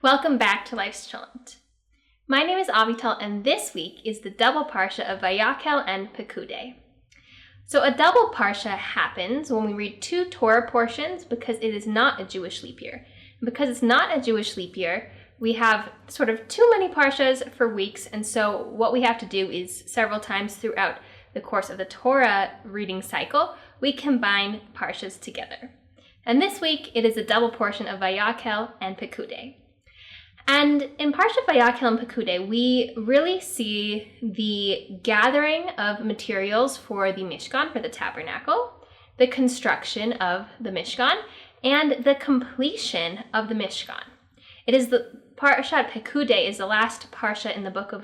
Welcome back to Life's Challenge. My name is Avital, and this week is the double Parsha of Vayakhel and Pekudei. So a double Parsha happens when we read two Torah portions because it is not a Jewish leap year. And because it's not a Jewish leap year, we have sort of too many Parshas for weeks, and so what we have to do is several times throughout the course of the Torah reading cycle, we combine Parshas together. And this week, it is a double portion of Vayakhel and Pekudei. And in Parshat Vayakhel and Pekudei, we really see the gathering of materials for the Mishkan, for the tabernacle, the construction of the Mishkan, and the completion of the Mishkan. It is the Parshat Pekudei is the last Parsha in the book of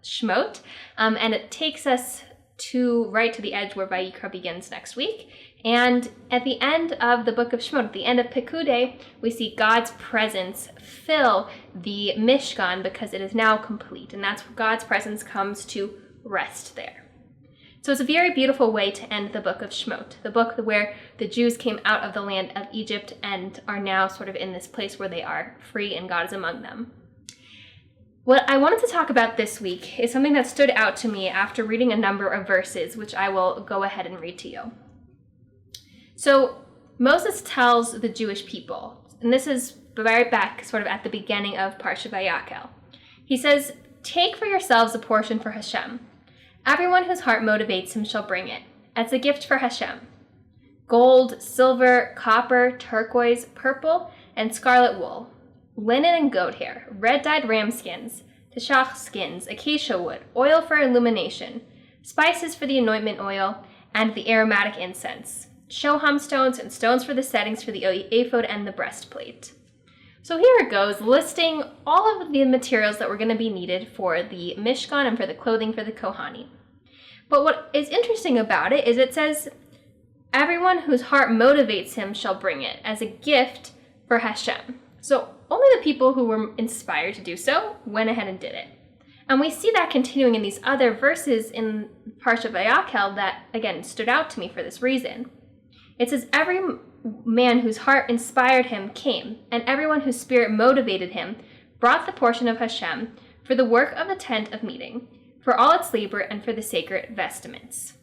Shemot, and it takes us right to the edge where Vayikra begins next week. And at the end of the book of Shemot, at the end of Pekudei, we see God's presence fill the Mishkan because it is now complete. And that's where God's presence comes to rest there. So it's a very beautiful way to end the book of Shemot, the book where the Jews came out of the land of Egypt and are now sort of in this place where they are free and God is among them. What I wanted to talk about this week is something that stood out to me after reading a number of verses, which I will go ahead and read to you. So Moses tells the Jewish people, and this is right back sort of at the beginning of Parsha Vayakhel. He says, "Take for yourselves a portion for Hashem. Everyone whose heart motivates him shall bring it, as a gift for Hashem. Gold, silver, copper, turquoise, purple, and scarlet wool, linen and goat hair, red-dyed ram skins, teshach skins, acacia wood, oil for illumination, spices for the anointment oil, and the aromatic incense, shoham stones and stones for the settings for the ephod and the breastplate." So here it goes, listing all of the materials that were going to be needed for the Mishkan and for the clothing for the Kohanim. But what is interesting about it is it says, everyone whose heart motivates him shall bring it as a gift for Hashem. So only the people who were inspired to do so went ahead and did it. And we see that continuing in these other verses in Parsha Vayakhel that, again, stood out to me for this reason. It says, every man whose heart inspired him came, and everyone whose spirit motivated him brought the portion of Hashem for the work of the tent of meeting, for all its labor, and for the sacred vestments.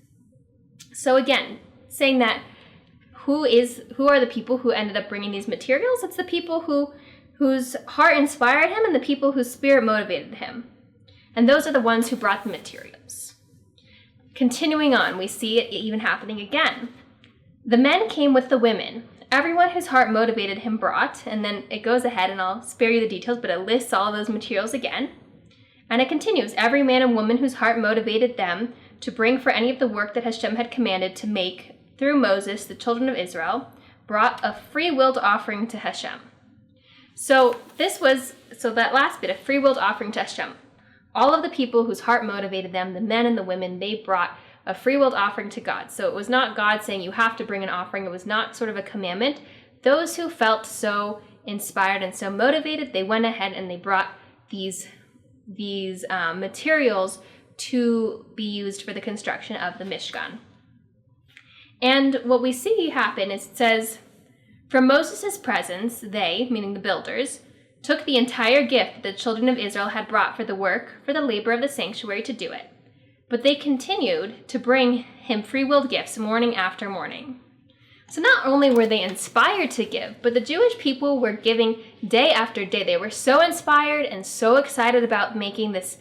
So again, saying that who are the people who ended up bringing these materials? It's the people whose heart inspired him and the people whose spirit motivated him. And those are the ones who brought the materials. Continuing on, we see it even happening again. The men came with the women. Everyone whose heart motivated him brought, and then it goes ahead, and I'll spare you the details, but it lists all of those materials again. And it continues, every man and woman whose heart motivated them to bring for any of the work that Hashem had commanded to make through Moses, the children of Israel, brought a free-willed offering to Hashem. So that last bit, a free-willed offering to Hashem. All of the people whose heart motivated them, the men and the women, they brought a free-willed offering to God. So it was not God saying you have to bring an offering. It was not sort of a commandment. Those who felt so inspired and so motivated, they went ahead and they brought these materials to be used for the construction of the Mishkan. And what we see happen is it says, from Moses' presence, they, meaning the builders, took the entire gift that the children of Israel had brought for the work, for the labor of the sanctuary to do it. But they continued to bring him free-willed gifts morning after morning. So not only were they inspired to give, but the Jewish people were giving day after day. They were so inspired and so excited about making this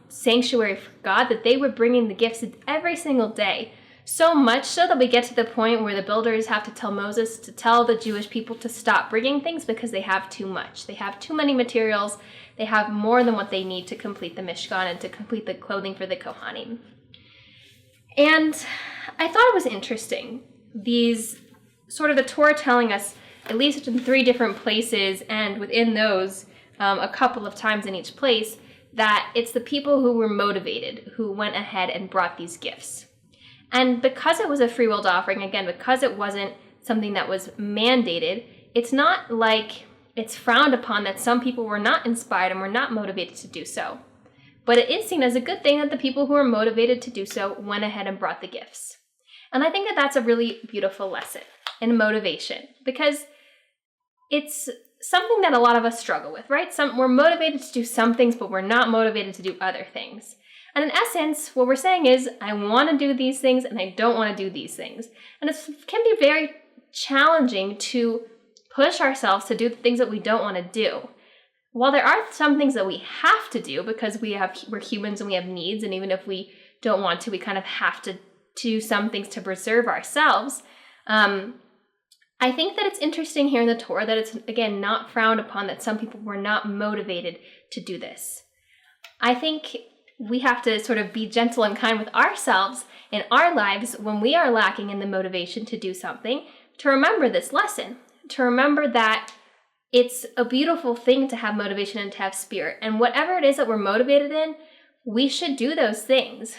sanctuary for God that they were bringing the gifts every single day. So much so that we get to the point where the builders have to tell Moses to tell the Jewish people to stop bringing things because they have too much. They have too many materials. They have more than what they need to complete the Mishkan and to complete the clothing for the Kohanim. And I thought it was interesting. These sort of the Torah telling us, at least in 3 different places, and within those, a couple of times in each place, that it's the people who were motivated who went ahead and brought these gifts. And because it was a free-willed offering, again, because it wasn't something that was mandated, it's not like it's frowned upon that some people were not inspired and were not motivated to do so. But it is seen as a good thing that the people who were motivated to do so went ahead and brought the gifts. And I think that that's a really beautiful lesson in motivation, because it's something that a lot of us struggle with, right? We're motivated to do some things, but we're not motivated to do other things. And in essence, what we're saying is, I want to do these things and I don't want to do these things. And it can be very challenging to push ourselves to do the things that we don't want to do. While there are some things that we have to do because we're humans and we have needs, and even if we don't want to, we kind of have to do some things to preserve ourselves. I think that it's interesting here in the Torah that it's, again, not frowned upon that some people were not motivated to do this. I think we have to sort of be gentle and kind with ourselves in our lives when we are lacking in the motivation to do something, to remember this lesson, to remember that it's a beautiful thing to have motivation and to have spirit. And whatever it is that we're motivated in, we should do those things.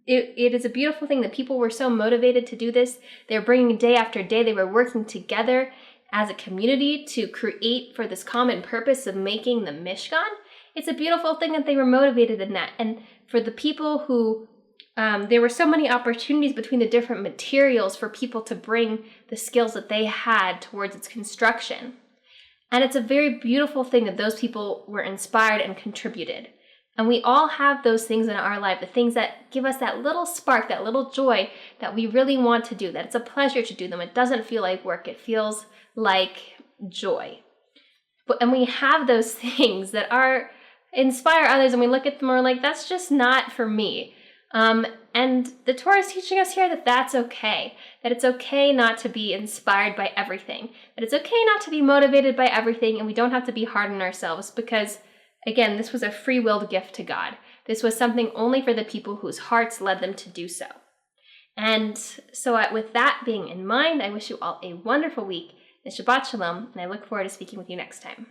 It is a beautiful thing that people were so motivated to do this. They were bringing day after day. They were working together as a community to create for this common purpose of making the Mishkan. It's a beautiful thing that they were motivated in that. And for the people who, there were so many opportunities between the different materials for people to bring the skills that they had towards its construction. And it's a very beautiful thing that those people were inspired and contributed. And we all have those things in our life, the things that give us that little spark, that little joy that we really want to do, that it's a pleasure to do them. It doesn't feel like work. It feels like joy. And we have those things that inspire others, and we look at them and we're like, that's just not for me. And the Torah is teaching us here that that's okay, that it's okay not to be inspired by everything, that it's okay not to be motivated by everything, and we don't have to be hard on ourselves because, again, this was a free-willed gift to God. This was something only for the people whose hearts led them to do so. And so with that being in mind, I wish you all a wonderful week and Shabbat Shalom, and I look forward to speaking with you next time.